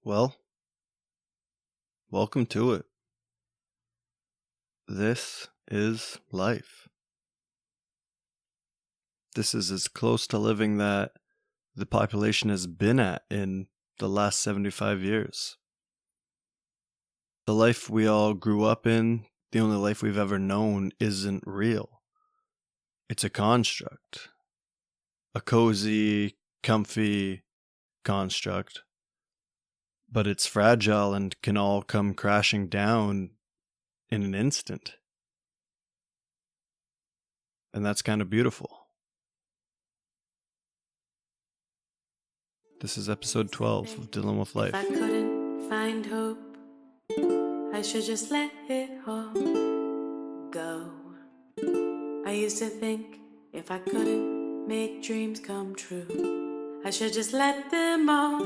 Well, welcome to it. This is life. This is as close to living that the population has been at in the last 75 years. The life we all grew up in, the only life we've ever known, isn't real. It's a construct. A cozy, comfy construct. But it's fragile and can all come crashing down in an instant. And that's kind of beautiful. This is episode 12 of Dealing with Life. If I couldn't find hope, I should just let it all go. I used to think if I couldn't make dreams come true, I should just let them all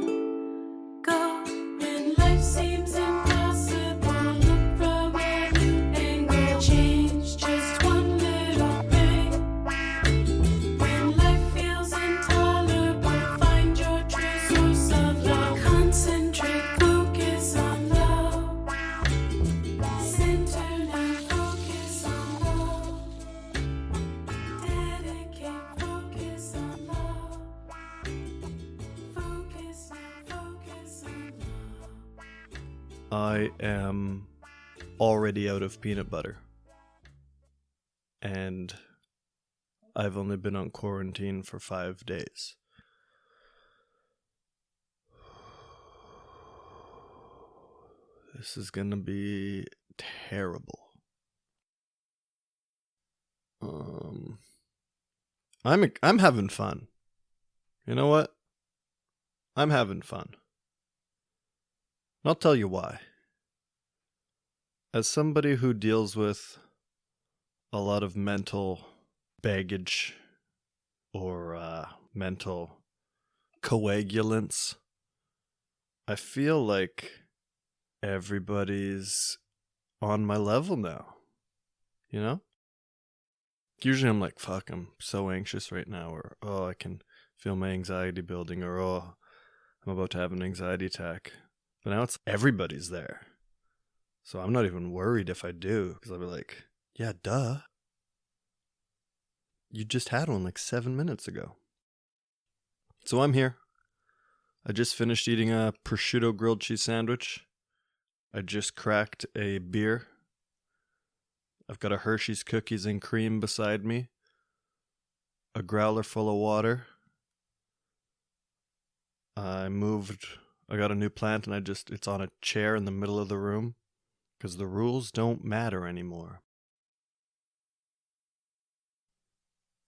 go. When life seems impossible, look from every angle, change just one little thing. When life feels intolerable, find your true source of love. Concentrate, focus on love. Center now, focus on love. Dedicate, focus on love. Focus now, focus on love. I am already out of peanut butter. And I've only been on quarantine for 5 days. This is gonna be terrible. I'm having fun. You know what? I'm having fun. And I'll tell you why. As somebody who deals with a lot of mental baggage or mental coagulants, I feel like everybody's on my level now. You know? Usually I'm like, fuck, I'm so anxious right now, or oh, I can feel my anxiety building, or oh, I'm about to have an anxiety attack. But now it's everybody's there. So I'm not even worried if I do, because I'll be like, yeah, duh. You just had one like 7 minutes ago. So I'm here. I just finished eating a prosciutto grilled cheese sandwich. I just cracked a beer. I've got a Hershey's cookies and cream beside me. A growler full of water. I got a new plant and it's on a chair in the middle of the room. Because the rules don't matter anymore.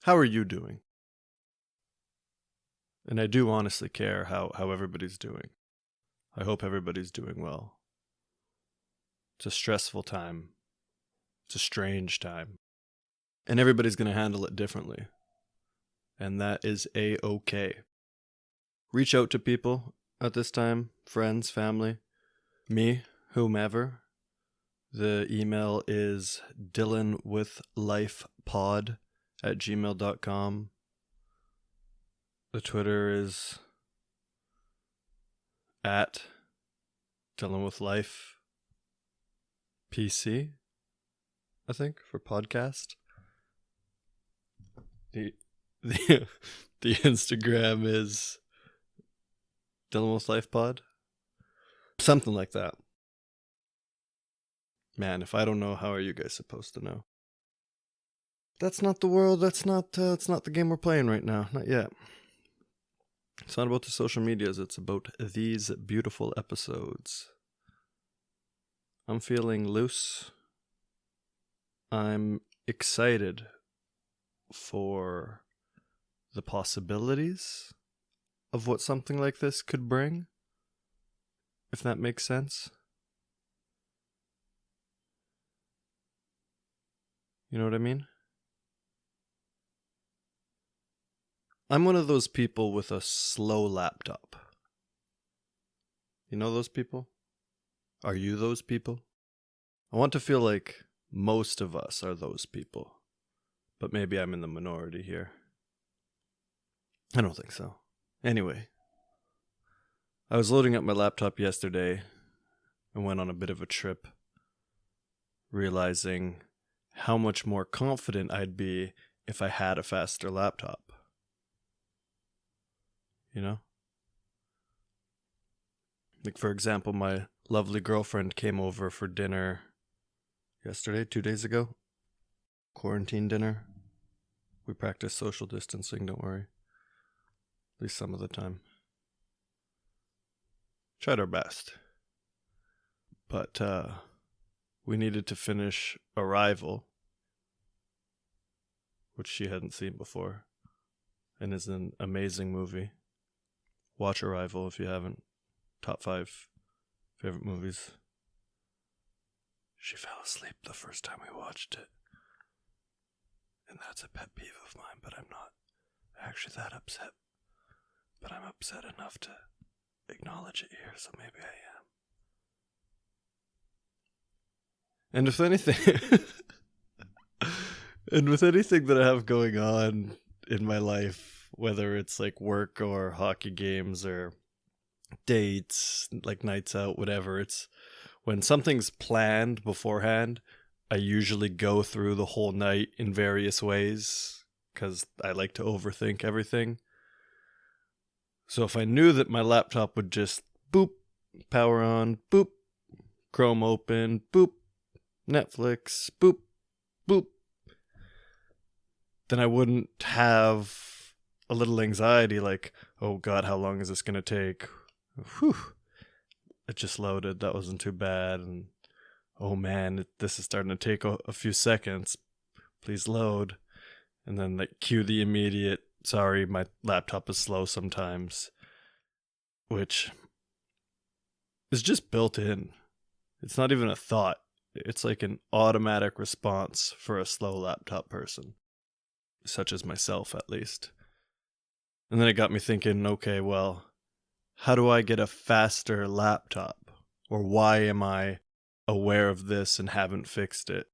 How are you doing? And I do honestly care how everybody's doing. I hope everybody's doing well. It's a stressful time. It's a strange time. And everybody's going to handle it differently. And that is A-okay. Reach out to people at this time. Friends, family, me, whomever. The email is dylanwithlifepod@gmail.com. The Twitter is @dylanwithlifepc, I think, for podcast. The Instagram is dylanwithlifepod. Something like that. Man, if I don't know, how are you guys supposed to know? That's not the world. That's not the game we're playing right now. Not yet. It's not about the social medias. It's about these beautiful episodes. I'm feeling loose. I'm excited for the possibilities of what something like this could bring, if that makes sense. You know what I mean? I'm one of those people with a slow laptop. You know those people? Are you those people? I want to feel like most of us are those people. But maybe I'm in the minority here. I don't think so. Anyway, I was loading up my laptop yesterday and went on a bit of a trip, realizing how much more confident I'd be if I had a faster laptop. You know? Like, for example, my lovely girlfriend came over for dinner yesterday, 2 days ago. Quarantine dinner. We practice social distancing, don't worry. At least some of the time. Tried our best. But we needed to finish Arrival, which she hadn't seen before, and is an amazing movie. Watch Arrival if you haven't. Top 5 favorite movies. She fell asleep the first time we watched it. And that's a pet peeve of mine, but I'm not actually that upset. But I'm upset enough to acknowledge it here, so maybe I am. And if anything, and with anything that I have going on in my life, whether it's like work or hockey games or dates, like nights out, whatever, it's when something's planned beforehand, I usually go through the whole night in various ways because I like to overthink everything. So if I knew that my laptop would just boop, power on, boop, Chrome open, boop, Netflix, boop, boop, then I wouldn't have a little anxiety like, oh God, how long is this going to take? Whew. It just loaded. That wasn't too bad. And oh man, this is starting to take a few seconds. Please load. And then like cue the immediate, sorry, my laptop is slow sometimes, which is just built in. It's not even a thought. It's like an automatic response for a slow laptop person, such as myself at least. And then it got me thinking, okay, well, how do I get a faster laptop? Or why am I aware of this and haven't fixed it?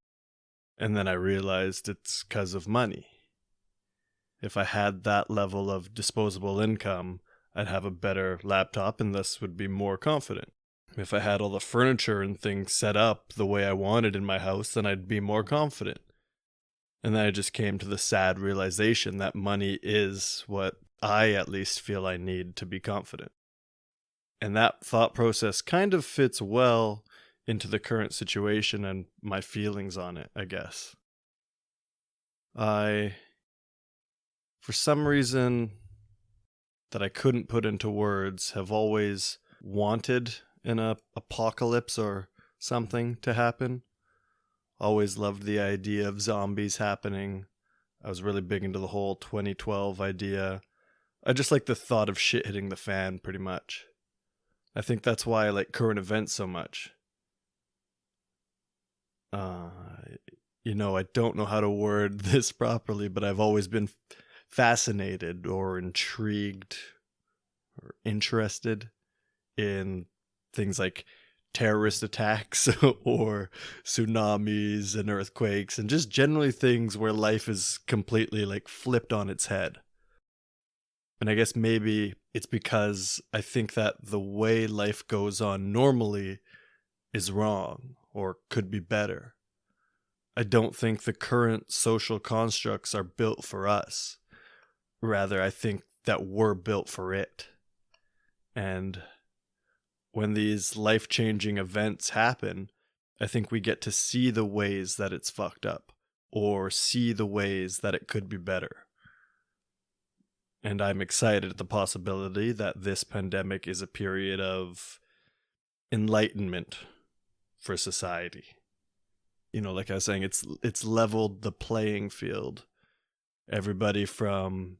And then I realized it's because of money. If I had that level of disposable income, I'd have a better laptop and thus would be more confident. If I had all the furniture and things set up the way I wanted in my house, then I'd be more confident. And then I just came to the sad realization that money is what I at least feel I need to be confident. And that thought process kind of fits well into the current situation and my feelings on it, I guess. For some reason that I couldn't put into words, have always wanted an apocalypse or something to happen. Always loved the idea of zombies happening. I was really big into the whole 2012 idea. I just like the thought of shit hitting the fan, pretty much. I think that's why I like current events so much. I don't know how to word this properly, but I've always been fascinated or intrigued or interested in things like terrorist attacks or tsunamis and earthquakes and just generally things where life is completely like flipped on its head. And I guess maybe it's because I think that the way life goes on normally is wrong or could be better. I don't think the current social constructs are built for us. Rather, I think that we're built for it. And when these life-changing events happen, I think we get to see the ways that it's fucked up or see the ways that it could be better. And I'm excited at the possibility that this pandemic is a period of enlightenment for society. Like I was saying, it's leveled the playing field. Everybody from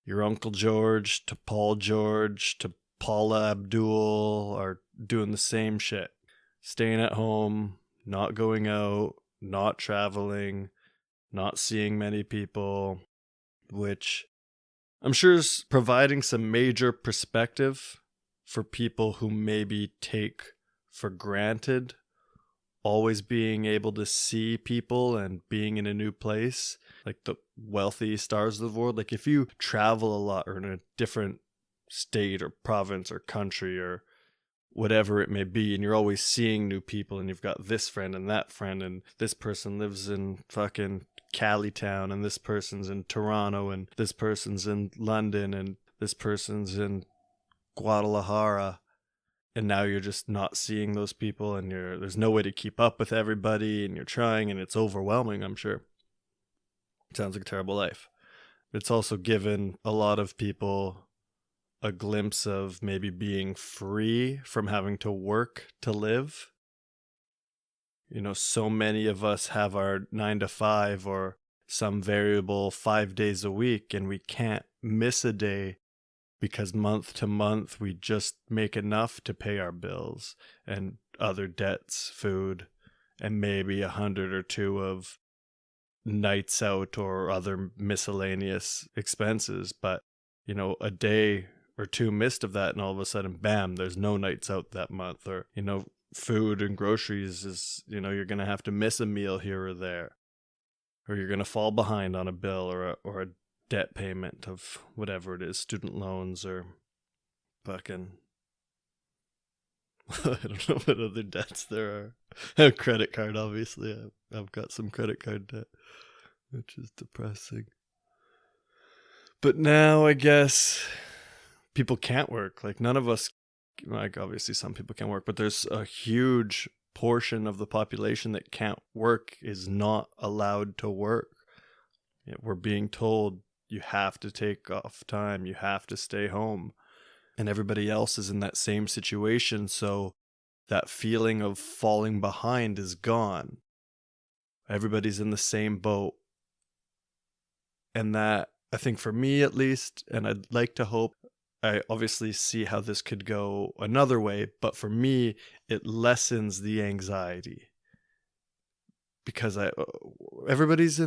your Uncle George to Paul George to Paula Abdul are doing the same shit. Staying at home, not going out, not traveling, not seeing many people, which I'm sure is providing some major perspective for people who maybe take for granted always being able to see people and being in a new place, like the wealthy stars of the world. Like if you travel a lot or in a different state or province or country or whatever it may be, and you're always seeing new people, and you've got this friend and that friend, and this person lives in fucking Cali town, and this person's in Toronto, and this person's in London, and this person's in Guadalajara, and now you're just not seeing those people, and there's no way to keep up with everybody, and you're trying, and it's overwhelming, I'm sure. It sounds like a terrible life. It's also given a lot of people a glimpse of maybe being free from having to work to live. So many of us have our 9 to 5 or some variable 5 days a week, and we can't miss a day because month to month we just make enough to pay our bills and other debts, food, and maybe 100 or 2 of nights out or other miscellaneous expenses. But, a day or 2 missed of that, and all of a sudden, bam, there's no nights out that month. Or, food and groceries is, you're going to have to miss a meal here or there. Or you're going to fall behind on a bill or a debt payment of whatever it is, student loans or fucking... I don't know what other debts there are. Credit card, obviously. I've got some credit card debt, which is depressing. But now, I guess... people can't work. Like, none of us, like, obviously some people can work, but there's a huge portion of the population that can't work, is not allowed to work. We're being told you have to take off time, you have to stay home, and everybody else is in that same situation. So that feeling of falling behind is gone. Everybody's in the same boat. And that, I think for me at least, and I'd like to hope, I obviously see how this could go another way, but for me, it lessens the anxiety. Because everybody's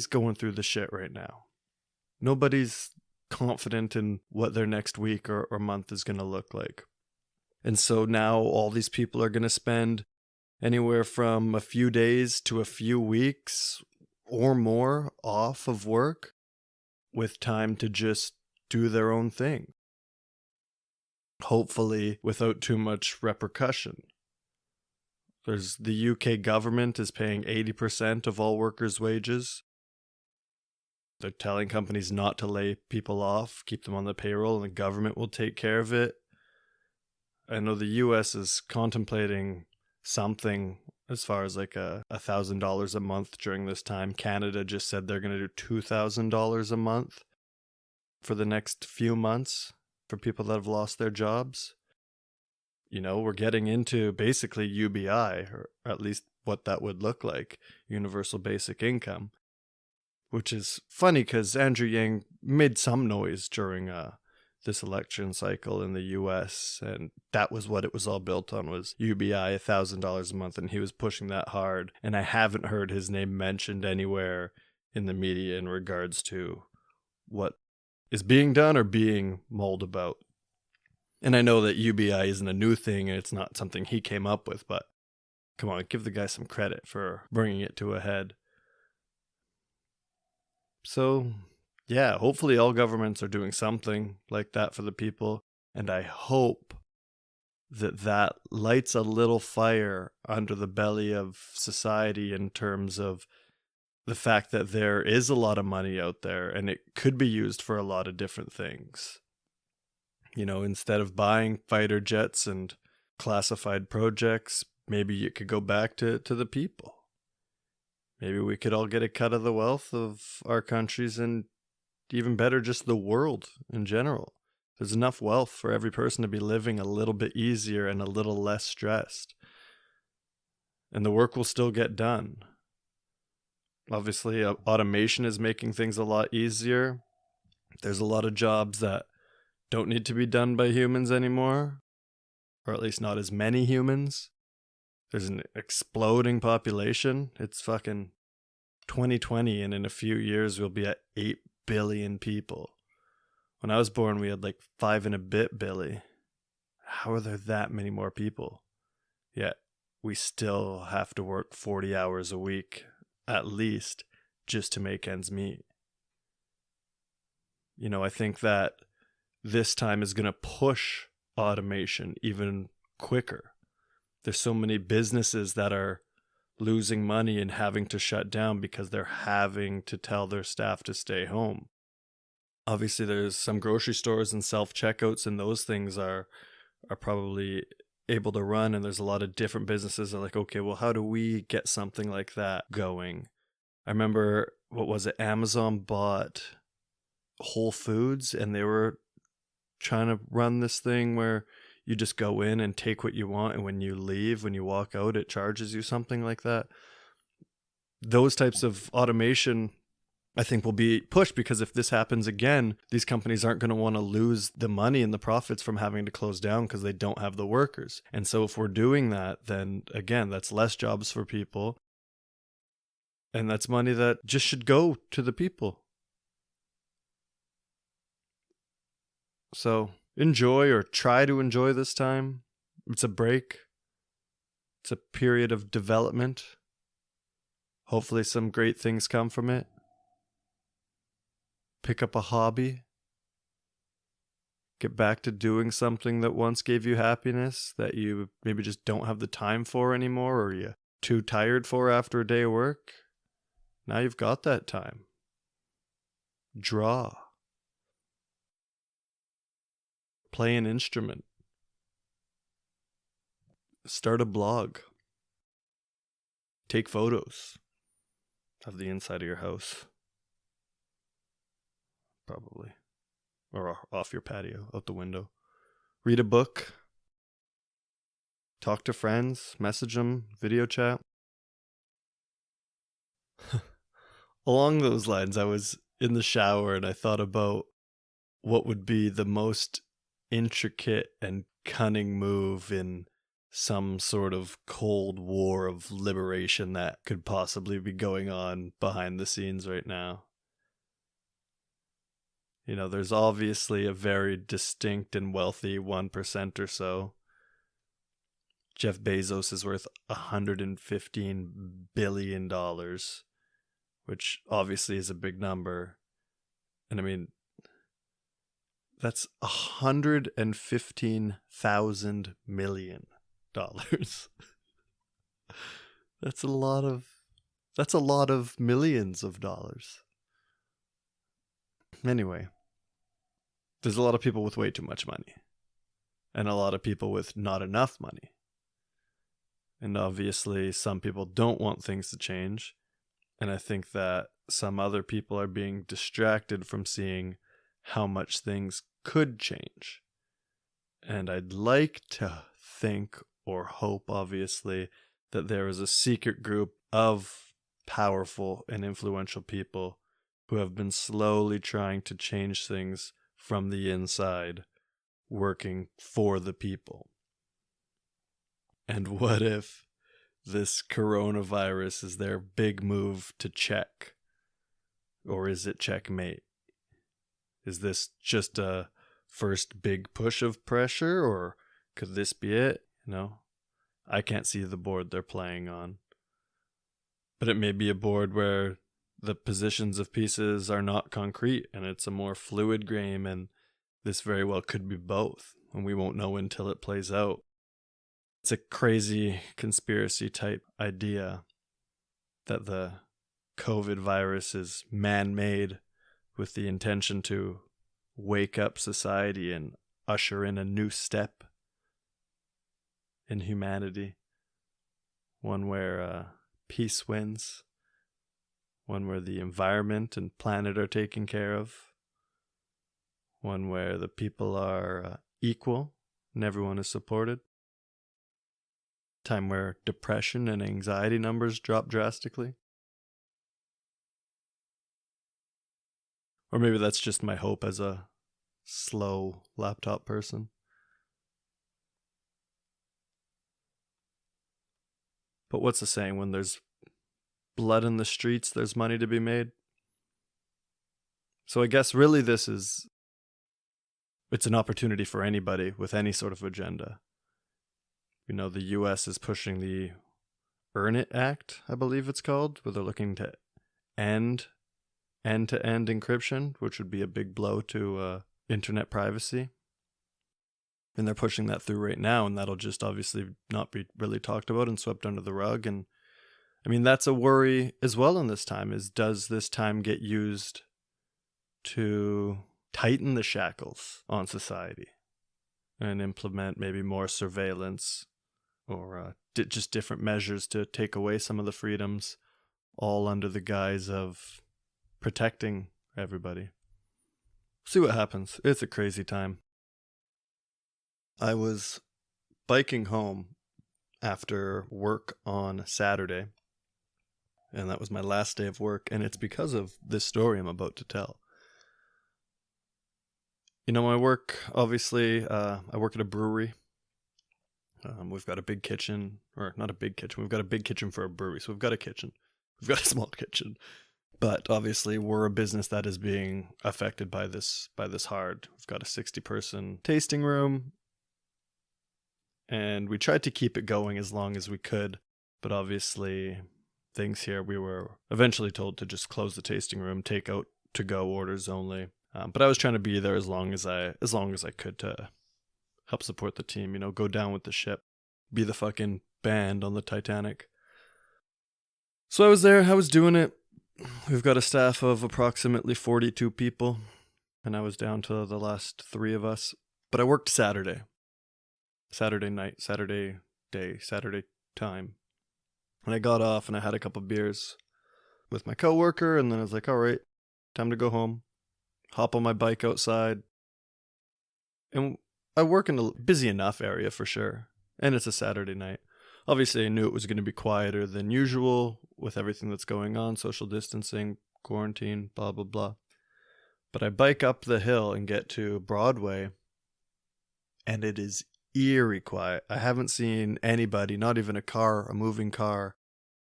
going through the shit right now. Nobody's confident in what their next week or month is going to look like. And so now all these people are going to spend anywhere from a few days to a few weeks or more off of work with time to just do their own thing. Hopefully without too much repercussion. There's the UK government is paying 80% of all workers' wages. They're telling companies not to lay people off, keep them on the payroll, and the government will take care of it. I know the US is contemplating something as far as like $1,000 a month during this time. Canada just said they're going to do $2,000 a month for the next few months for people that have lost their jobs. We're getting into basically UBI, or at least what that would look like, universal basic income, which is funny because Andrew Yang made some noise during this election cycle in the US, and that was what it was all built on, was UBI, $1,000 a month, and he was pushing that hard, and I haven't heard his name mentioned anywhere in the media in regards to what is being done or being mulled about. And I know that UBI isn't a new thing, and it's not something he came up with, but come on, give the guy some credit for bringing it to a head. So, yeah, hopefully all governments are doing something like that for the people, and I hope that lights a little fire under the belly of society in terms of the fact that there is a lot of money out there, and it could be used for a lot of different things. Instead of buying fighter jets and classified projects, maybe it could go back to the people. Maybe we could all get a cut of the wealth of our countries, and even better, just the world in general. There's enough wealth for every person to be living a little bit easier and a little less stressed. And the work will still get done. Obviously, automation is making things a lot easier. There's a lot of jobs that don't need to be done by humans anymore, or at least not as many humans. There's an exploding population. It's fucking 2020, and in a few years we'll be at 8 billion people. When I was born, we had like 5 and a bit billion. How are there that many more people? Yet we still have to work 40 hours a week, at least, just to make ends meet. I think that this time is going to push automation even quicker. There's so many businesses that are losing money and having to shut down because they're having to tell their staff to stay home. Obviously, there's some grocery stores and self-checkouts, and those things are probably able to run, and there's a lot of different businesses that are like, okay, well, how do we get something like that going? I remember, what was it, Amazon bought Whole Foods, and they were trying to run this thing where you just go in and take what you want, and when you leave, when you walk out, it charges you, something like that. Those types of automation, I think, will be pushed, because if this happens again, these companies aren't going to want to lose the money and the profits from having to close down because they don't have the workers. And so if we're doing that, then again, that's less jobs for people. And that's money that just should go to the people. So enjoy, or try to enjoy this time. It's a break. It's a period of development. Hopefully some great things come from it. Pick up a hobby. Get back to doing something that once gave you happiness that you maybe just don't have the time for anymore, or you're too tired for after a day of work. Now you've got that time. Draw. Play an instrument. Start a blog. Take photos of the inside of your house. Probably. Or off your patio, out the window. Read a book. Talk to friends. Message them. Video chat. Along those lines, I was in the shower and I thought about what would be the most intricate and cunning move in some sort of Cold War of liberation that could possibly be going on behind the scenes right now. You know, there's obviously a very distinct and wealthy 1% or so. Jeff Bezos is worth $115 billion, which obviously is a big number. And I mean, that's $115,000 million. That's a lot of millions of dollars. Anyway, there's a lot of people with way too much money, and a lot of people with not enough money. And obviously some people don't want things to change, and I think that some other people are being distracted from seeing how much things could change. And I'd like to think, or hope obviously, that there is a secret group of powerful and influential people who have been slowly trying to change things from the inside, working for the people. And what if this coronavirus is their big move to check? Or is it checkmate? Is this just a first big push of pressure, or could this be it? You know, I can't see the board they're playing on. But it may be a board where the positions of pieces are not concrete and it's a more fluid game, and this very well could be both, and we won't know until it plays out. It's a crazy conspiracy type idea that the COVID virus is man-made with the intention to wake up society and usher in a new step in humanity. One where peace wins. One where the environment and planet are taken care of. One where the people are equal and everyone is supported. Time where depression and anxiety numbers drop drastically. Or maybe that's just my hope as a slow laptop person. But what's the saying? When there's blood in the streets, there's money to be made. So I guess really it's an opportunity for anybody with any sort of agenda. You know, the US is pushing the Earn It Act, I believe it's called, where they're looking to end end-to-end encryption, which would be a big blow to internet privacy. And they're pushing that through right now, and that'll just obviously not be really talked about and swept under the rug. And I mean, that's a worry as well in this time, is does this time get used to tighten the shackles on society and implement maybe more surveillance or just different measures to take away some of the freedoms, all under the guise of protecting everybody. See what happens. It's a crazy time. I was biking home after work on Saturday, and that was my last day of work, and it's because of this story I'm about to tell. You know, my work, obviously, I work at a brewery. We've got a big kitchen, or not a big kitchen, we've got a big kitchen for a brewery, so we've got a kitchen. We've got a small kitchen. But obviously, we're a business that is being affected by this hard. We've got a 60-person tasting room, and we tried to keep it going as long as we could. But obviously, things here, we were eventually told to just close the tasting room, take out to-go orders only. But I was trying to be there as long as I could to help support the team. You know, go down with the ship, be the fucking band on the Titanic. So I was there. I was doing it. We've got a staff of approximately 42 people, and I was down to the last 3 of us. But I worked Saturday night, Saturday day, Saturday time. And I got off and I had a couple beers with my coworker, and then I was like, all right, time to go home. Hop on my bike outside. And I work in a busy enough area for sure. And it's a Saturday night. Obviously, I knew it was going to be quieter than usual with everything that's going on, social distancing, quarantine, blah, blah, blah. But I bike up the hill and get to Broadway, and it is eerie quiet. I haven't seen anybody, not even a moving car,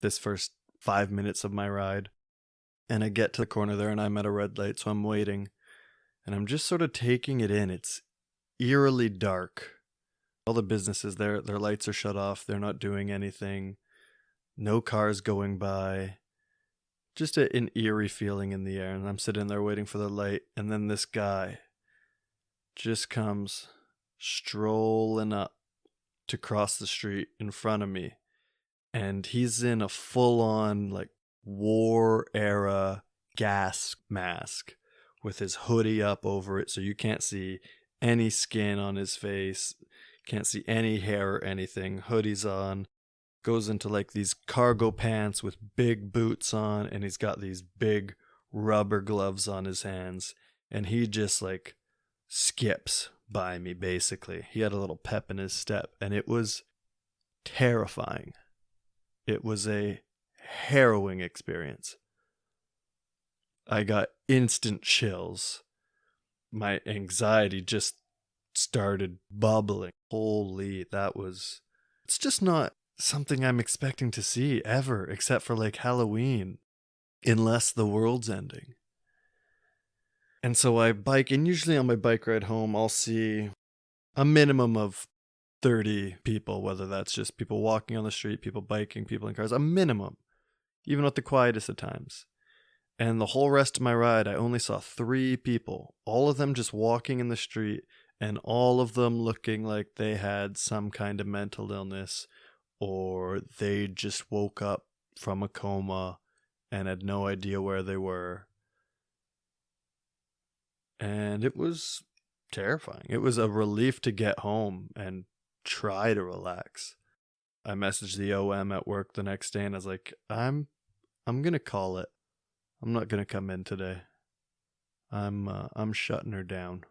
this first 5 minutes of my ride. And I get to the corner there, and I'm at a red light, so I'm waiting. And I'm just sort of taking it in. It's eerily dark. All the businesses there, their lights are shut off. They're not doing anything. No cars going by. Just an eerie feeling in the air. And I'm sitting there waiting for the light. And then this guy just comes strolling up to cross the street in front of me. And he's in a full-on, like, war era gas mask with his hoodie up over it, so you can't see any skin on his face, can't see any hair or anything. Hoodie's on, goes into like these cargo pants with big boots on, and he's got these big rubber gloves on his hands, and he just like skips by me basically. He had a little pep in his step, and it was terrifying. It was a harrowing experience. I got instant chills. My anxiety just started bubbling. Holy, it's just not something I'm expecting to see ever, except for like Halloween, unless the world's ending. And so I bike, and usually on my bike ride home, I'll see a minimum of 30 people, whether that's just people walking on the street, people biking, people in cars, a minimum, even at the quietest of times. And the whole rest of my ride, I only saw 3 people, all of them just walking in the street, and all of them looking like they had some kind of mental illness, or they just woke up from a coma and had no idea where they were. And it was terrifying. It was a relief to get home and try to relax. I messaged the OM at work the next day, and I was like, I'm gonna call it. I'm not gonna come in today. I'm shutting her down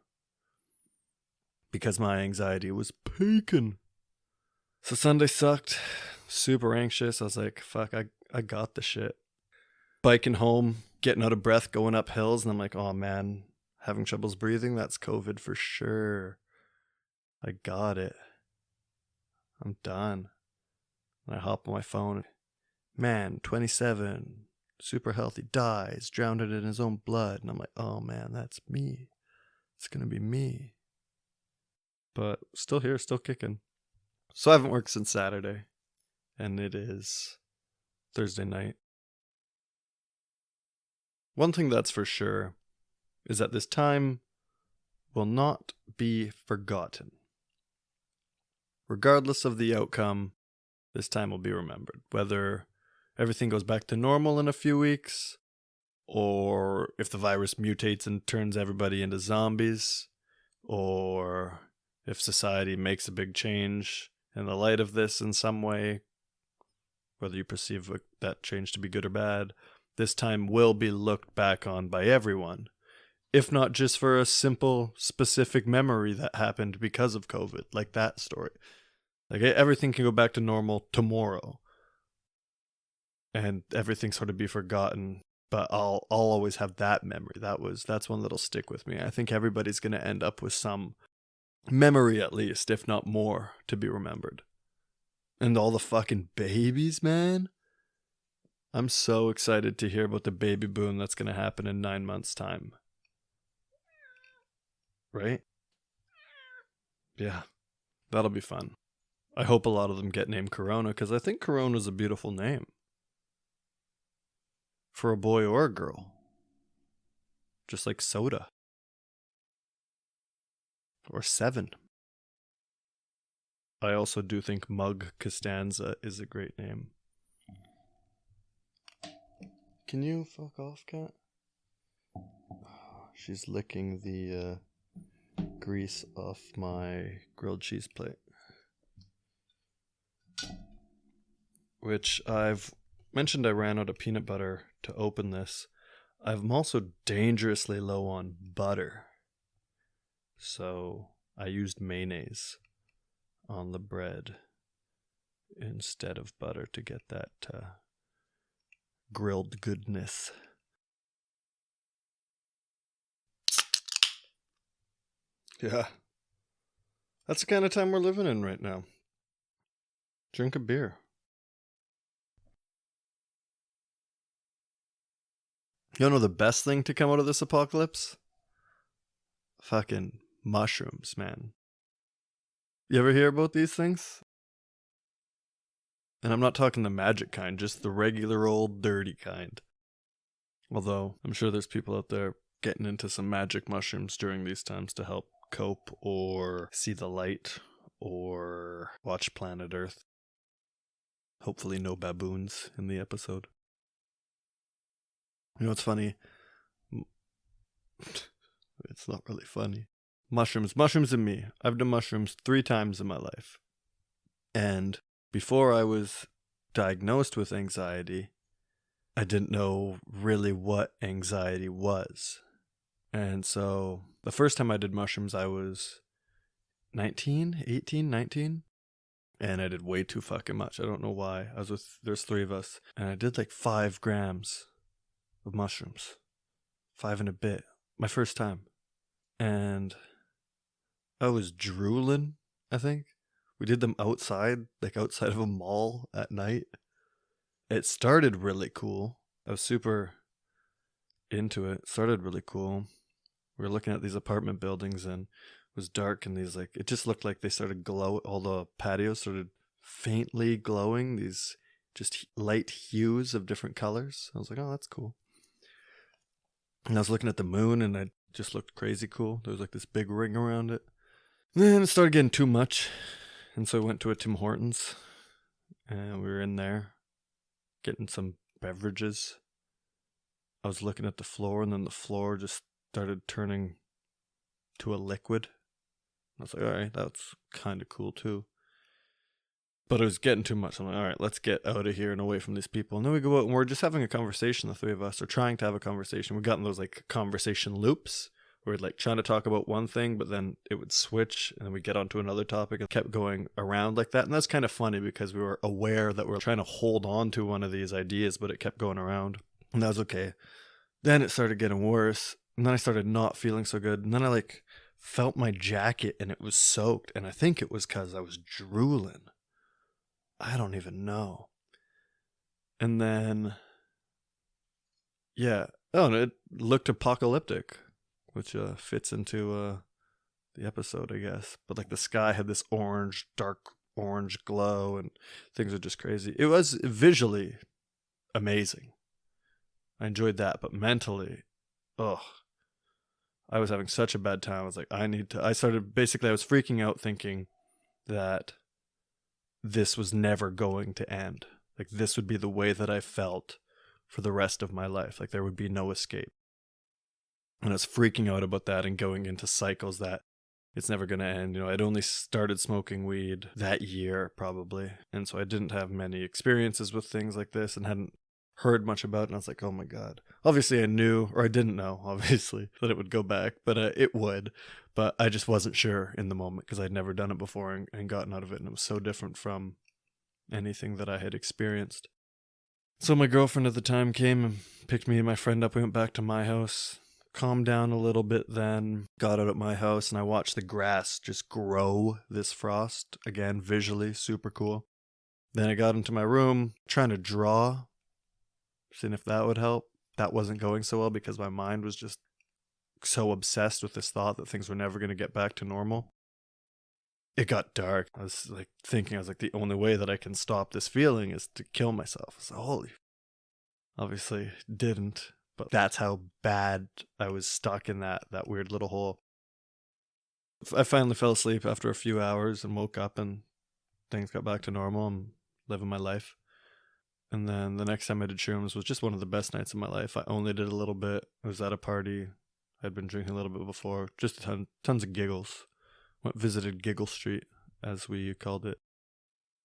because my anxiety was peaking. So Sunday sucked. Super anxious. I was like, fuck, I got the shit. Biking home, getting out of breath, going up hills, and I'm like, oh man, having troubles breathing, that's COVID for sure. I got it. I'm done. And I hop on my phone. Man, 27, super healthy, dies, drowned it in his own blood. And I'm like, oh man, that's me. It's going to be me. But still here, still kicking. So I haven't worked since Saturday. And it is Thursday night. One thing that's for sure is that this time will not be forgotten. Regardless of the outcome, this time will be remembered. Whether everything goes back to normal in a few weeks, or if the virus mutates and turns everybody into zombies, or if society makes a big change in the light of this in some way, whether you perceive that change to be good or bad, this time will be looked back on by everyone, if not just for a simple, specific memory that happened because of COVID, like that story. Like, everything can go back to normal tomorrow, and everything sort of be forgotten, but I'll always have that memory. That's one that'll stick with me. I think everybody's going to end up with some memory, at least, if not more, to be remembered. And all the fucking babies, man. I'm so excited to hear about the baby boom that's going to happen in 9 months' time. Right? Yeah, that'll be fun. I hope a lot of them get named Corona, because I think Corona's a beautiful name. For a boy or a girl. Just like soda. Or 7. I also do think Mug Costanza is a great name. Can you fuck off, cat? She's licking the grease off my grilled cheese plate. Which I've mentioned I ran out of peanut butter to open this. I'm also dangerously low on butter. So I used mayonnaise on the bread instead of butter to get that grilled goodness. Yeah. That's the kind of time we're living in right now. Drink a beer. You know the best thing to come out of this apocalypse? Fucking mushrooms, man. You ever hear about these things? And I'm not talking the magic kind, just the regular old dirty kind. Although, I'm sure there's people out there getting into some magic mushrooms during these times to help cope or see the light or watch Planet Earth. Hopefully no baboons in the episode. You know what's funny? It's not really funny. Mushrooms and me. I've done mushrooms 3 times in my life. And before I was diagnosed with anxiety, I didn't know really what anxiety was. And so the first time I did mushrooms, I was 19. And I did way too fucking much. I don't know why. There's 3 of us. And I did like 5 grams of mushrooms. 5 and a bit. My first time. And I was drooling, I think. We did them outside of a mall at night. It started really cool. I was super into it. It started really cool. We were looking at these apartment buildings and it was dark and these it just looked like they started glow. All the patios started faintly glowing, these just light hues of different colors. I was like, oh, that's cool. And I was looking at the moon and it just looked crazy cool. There was like this big ring around it. And then it started getting too much. And so I went to a Tim Hortons and we were in there getting some beverages. I was looking at the floor and then the floor just started turning to a liquid. I was like, all right, that's kind of cool too. But it was getting too much. I'm like, all right, let's get out of here and away from these people. And then we go out and we're just having a conversation, the 3 of us, or trying to have a conversation. We got in those conversation loops where we'd trying to talk about one thing, but then it would switch and then we get onto another topic and kept going around like that. And that's kind of funny because we were aware that we were trying to hold on to one of these ideas, but it kept going around. And that was okay. Then it started getting worse. And then I started not feeling so good. And then I felt my jacket and it was soaked. And I think it was because I was drooling. I don't even know. And then, yeah. Oh, and it looked apocalyptic, which fits into the episode, I guess. But the sky had this dark orange glow and things are just crazy. It was visually amazing. I enjoyed that, but mentally, ugh. I was having such a bad time. I was like, I was freaking out thinking that this was never going to end. Like, this would be the way that I felt for the rest of my life. Like, there would be no escape. And I was freaking out about that and going into cycles that it's never going to end. I'd only started smoking weed that year, probably. And so I didn't have many experiences with things like this and hadn't heard much about it. And I was like, oh my God. Obviously, I knew, or I didn't know, obviously, that it would go back, but it would. But I just wasn't sure in the moment because I'd never done it before and gotten out of it. And it was so different from anything that I had experienced. So my girlfriend at the time came and picked me and my friend up. We went back to my house, calmed down a little bit, then got out at my house, and I watched the grass just grow this frost. Again, visually, super cool. Then I got into my room, trying to draw, seeing if that would help. That wasn't going so well because my mind was just so obsessed with this thought that things were never going to get back to normal. It got dark. I was like, the only way that I can stop this feeling is to kill myself. So holy, obviously didn't, but that's how bad I was stuck in that weird little hole. I finally fell asleep after a few hours and woke up and things got back to normal. I'm living my life. And then the next time I did shrooms was just one of the best nights of my life. I only did a little bit. I was at a party. I'd been drinking a little bit before. Just tons of giggles. Visited Giggle Street, as we called it.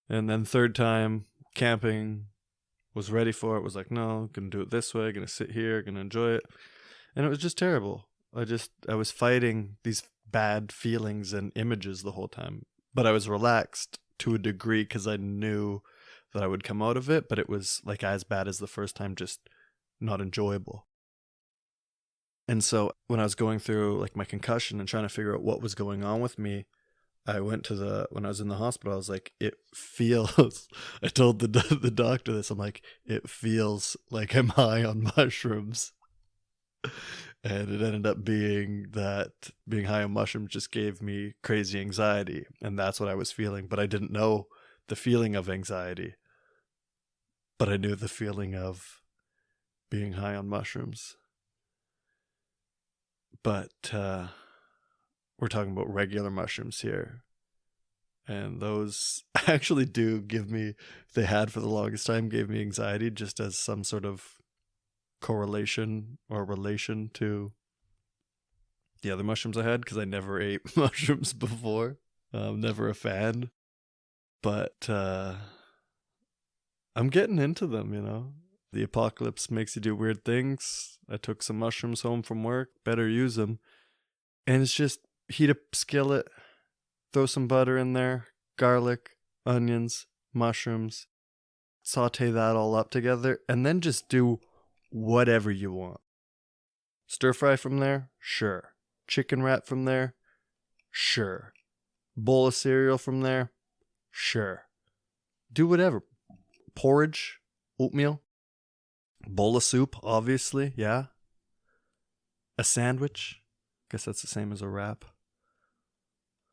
And then third time, camping, was ready for it, was like, no, gonna do it this way, gonna sit here, gonna enjoy it. And it was just terrible. I was fighting these bad feelings and images the whole time. But I was relaxed to a degree because I knew that I would come out of it, but it was like as bad as the first time, just not enjoyable. And so when I was going through like my concussion and trying to figure out what was going on with me, I went to when I was in the hospital, I was like, it feels, I told the doctor this, I'm like, it feels like I'm high on mushrooms. And it ended up being that being high on mushrooms just gave me crazy anxiety. And that's what I was feeling. But I didn't know the feeling of anxiety. But I knew the feeling of being high on mushrooms. But we're talking about regular mushrooms here. And those actually do give me, they had for the longest time, gave me anxiety just as some sort of correlation or relation to the other mushrooms I had, because I never ate mushrooms before. Never a fan. But I'm getting into them, The apocalypse makes you do weird things. I took some mushrooms home from work. Better use them. And it's just heat a skillet, throw some butter in there, garlic, onions, mushrooms, saute that all up together, and then just do whatever you want. Stir fry from there? Sure. Chicken wrap from there? Sure. Bowl of cereal from there? Sure. Do whatever. Porridge, oatmeal, bowl of soup, obviously, yeah. A sandwich, guess that's the same as a wrap.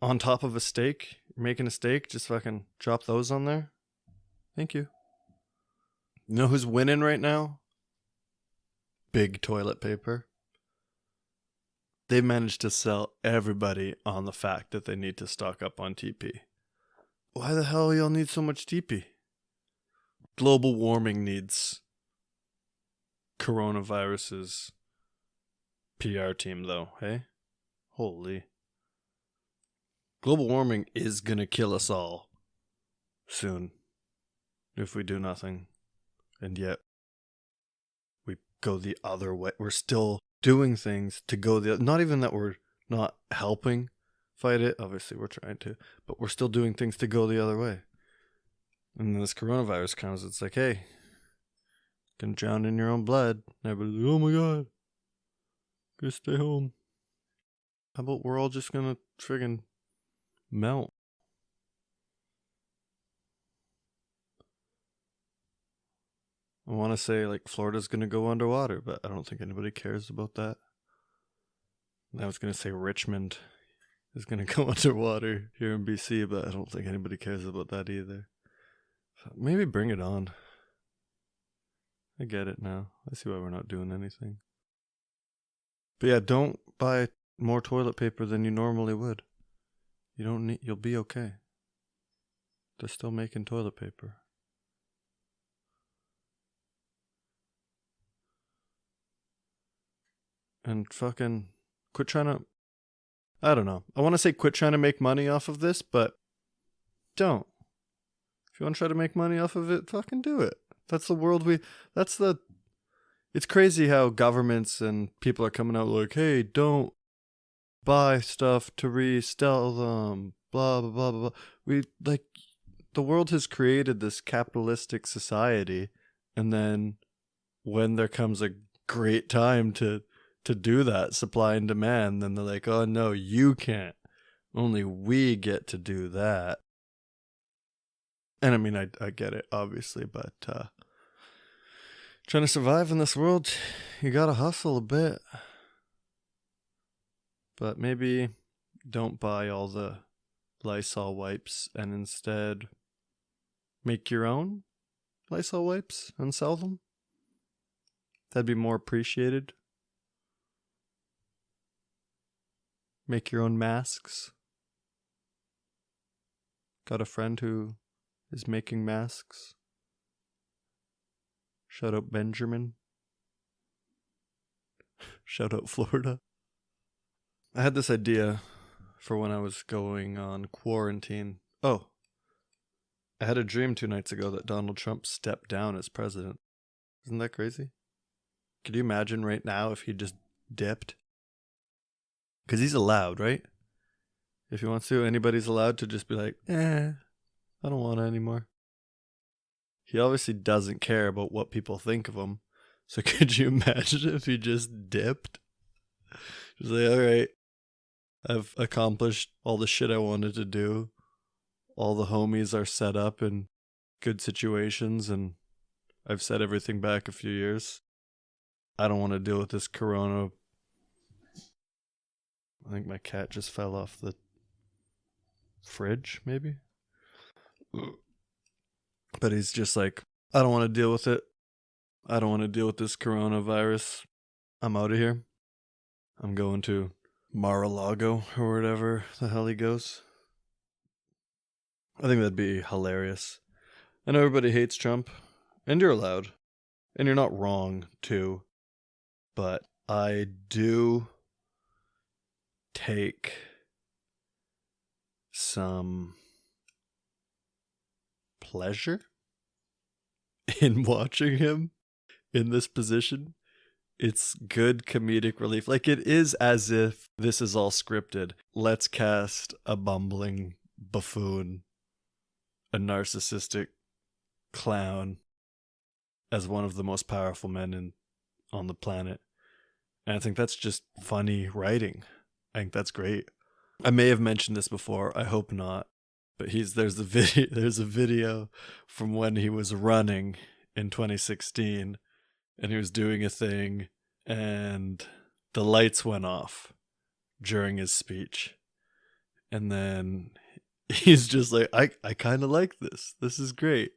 On top of a steak, making a steak, just fucking drop those on there. Thank you. You know who's winning right now? Big toilet paper. They've managed to sell everybody on the fact that they need to stock up on TP. Why the hell y'all need so much TP? Global warming needs coronavirus's PR team, though, hey? Holy. Global warming is gonna kill us all soon if we do nothing. And yet, we go the other way. We're still doing things to go not even that we're not helping fight it. Obviously, we're trying to. But we're still doing things to go the other way. And then this coronavirus comes, it's like, hey, you can drown in your own blood. And everybody's like, oh my God, gotta stay home. How about we're all just gonna friggin' melt? I want to say like Florida's gonna go underwater, but I don't think anybody cares about that. I was gonna say Richmond is gonna go underwater here in BC, but I don't think anybody cares about that either. Maybe bring it on. I get it now. I see why we're not doing anything. But yeah, don't buy more toilet paper than you normally would. You don't need, you'll be okay. They're still making toilet paper. And fucking quit trying to, I don't know. I want to say quit trying to make money off of this, but don't. If you want to try to make money off of it, fucking do it. That's the world it's crazy how governments and people are coming out like, hey, don't buy stuff to resell them, blah, blah, blah, blah, blah. The world has created this capitalistic society, and then when there comes a great time to do that, supply and demand, then they're like, oh no, you can't. Only we get to do that. And I mean, I get it, obviously, but trying to survive in this world, you gotta hustle a bit. But maybe don't buy all the Lysol wipes and instead make your own Lysol wipes and sell them. That'd be more appreciated. Make your own masks. Got a friend who is making masks. Shout out Benjamin. Shout out Florida. I had this idea for when I was going on quarantine. Oh, I had a dream 2 nights ago that Donald Trump stepped down as president. Isn't that crazy? Could you imagine right now if he just dipped? Because he's allowed, right? If he wants to, anybody's allowed to just be like, I don't want it anymore. He obviously doesn't care about what people think of him. So could you imagine if he just dipped? Just like, all right, I've accomplished all the shit I wanted to do. All the homies are set up in good situations, and I've set everything back a few years. I don't want to deal with this corona. I think my cat just fell off the fridge, maybe? But he's just like, I don't want to deal with it. I don't want to deal with this coronavirus. I'm out of here. I'm going to Mar-a-Lago or whatever the hell he goes. I think that'd be hilarious. I know everybody hates Trump, and you're allowed. And you're not wrong, too. But I do take some pleasure in watching him in this position. It's good comedic relief. Like, it is as if this is all scripted. Let's cast a bumbling buffoon, a narcissistic clown, as one of the most powerful men on the planet. And I think that's just funny writing. I think that's great. I may have mentioned this before. I hope not. But there's a video from when he was running in 2016, and he was doing a thing, and the lights went off during his speech. And then he's just like, I kind of like this. This is great.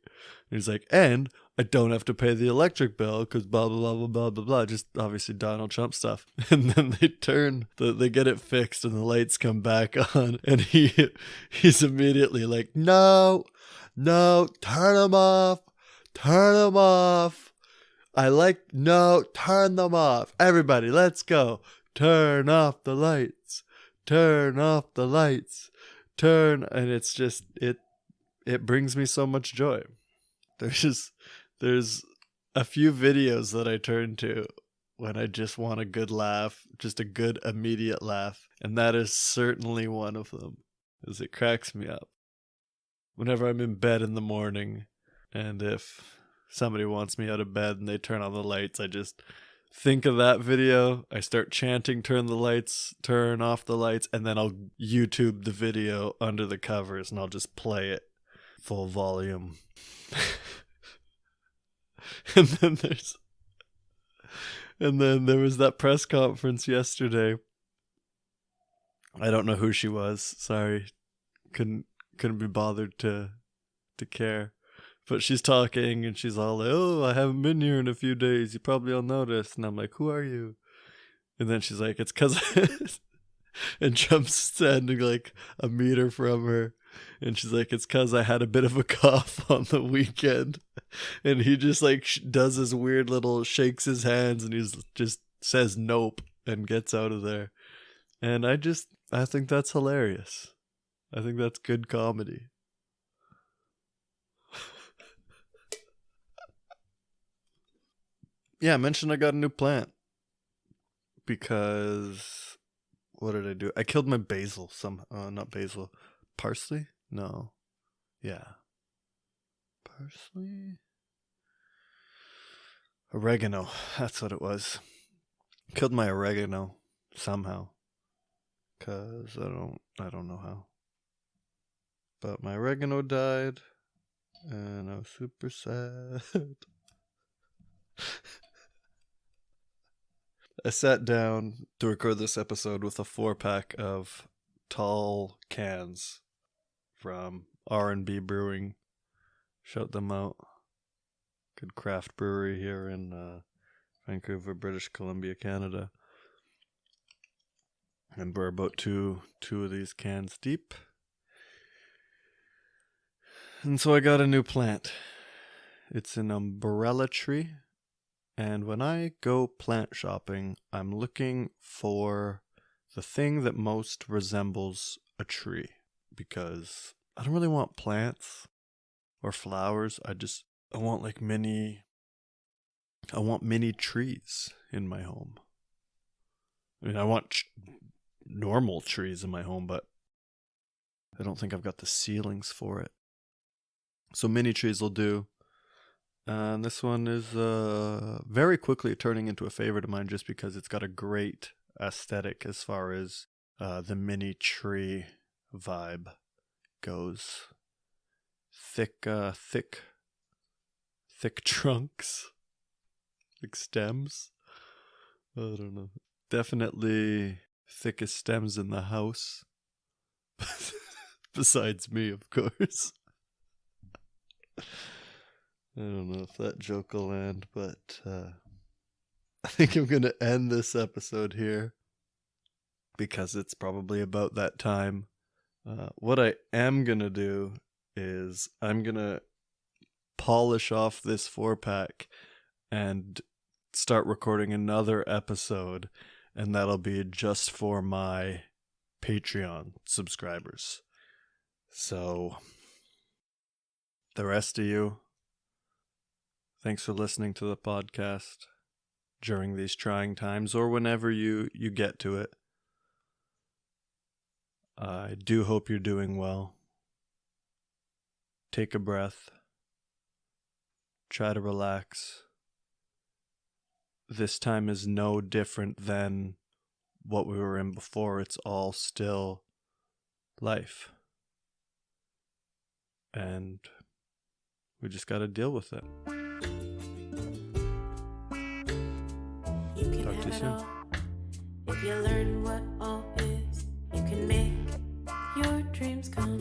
And he's like, and I don't have to pay the electric bill because blah, blah, blah, blah, blah, blah, blah. Just obviously Donald Trump stuff. And then they get it fixed and the lights come back on. And he's immediately like, no, turn them off. Turn them off. Turn them off. Everybody, let's go. Turn off the lights. Turn off the lights. And it's just, it brings me so much joy. There's a few videos that I turn to when I just want a good laugh, just a good immediate laugh. And that is certainly one of them, as it cracks me up. Whenever I'm in bed in the morning, and if somebody wants me out of bed and they turn on the lights, I just think of that video. I start chanting, turn off the lights, and then I'll YouTube the video under the covers and I'll just play it full volume. And then there was that press conference yesterday. I don't know who she was. Sorry. Couldn't be bothered to care. But she's talking and she's all like, oh, I haven't been here in a few days. You probably all noticed. And I'm like, who are you? And then she's like, it's because, and Trump's standing like a meter from her. And she's like, it's because I had a bit of a cough on the weekend. And he just like does his weird little, shakes his hands, and he's just says nope and gets out of there. And I think that's hilarious. I think that's good comedy. Yeah, I mentioned I got a new plant. Because, what did I do? I killed my basil. Not basil. Parsley? No. Yeah. Parsley? Oregano. That's what it was. Killed my oregano somehow. Because I don't know how. But my oregano died. And I was super sad. I sat down to record this episode with a 4-pack of tall cans from R&B Brewing. Shout them out. Good craft brewery here in Vancouver, British Columbia, Canada. And we're about two of these cans deep. And so I got a new plant. It's an umbrella tree. And when I go plant shopping, I'm looking for the thing that most resembles a tree. Because I don't really want plants or flowers. I want mini trees in my home. I mean, I want normal trees in my home, but I don't think I've got the ceilings for it. So mini trees will do. And this one is very quickly turning into a favorite of mine just because it's got a great aesthetic as far as the mini tree vibe goes. Thick trunks, like stems. I don't know. Definitely thickest stems in the house. Besides me, of course. I don't know if that joke will land, but I think I'm going to end this episode here because it's probably about that time. What I am going to do is I'm going to polish off this 4-pack and start recording another episode, and that'll be just for my Patreon subscribers. So, the rest of you, thanks for listening to the podcast during these trying times or whenever you get to it. I do hope you're doing well. Take a breath. Try to relax. This time is no different than what we were in before. It's all still life. And we just got to deal with it. Talk to you soon. If you learn what all is, you can make your dreams come